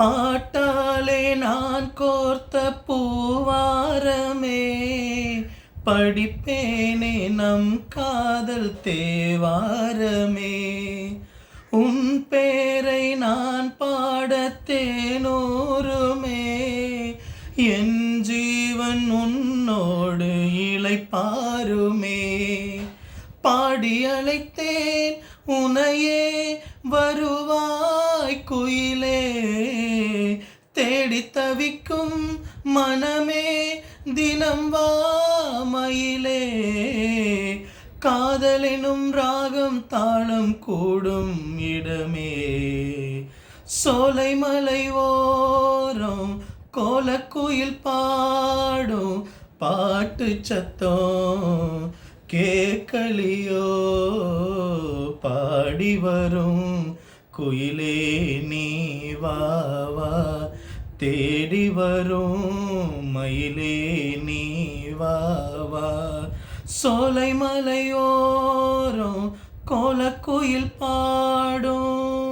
பாட்டாலே நான் கோர்த்த பூவாரமே, படிப்பேனே நம் காதல் தேவாரமே. உன் பேரை நான் பாடத் தேனூருமே, என் ஜீவன் உன்னோடு இளைப்பாருமே. பாடி அழைத்தேன் உனையே, வருவாய் குயிலே. தேடி தவிக்கும் மனமே, தினம் வா மயிலே. காதலினும் ராகம் தாளம் கூடும் இடமே, சோலைமலை ஓரம் கோலக்குயில் பாடும் பாட்டு சத்தம் கேக்கலியோ. பாடி வரும் குயிலே நீ வா வா, தேடி வரும் மயிலே நீ வா வா. சோலைமலை ஓரம் கோலக்குயில் பாடும்.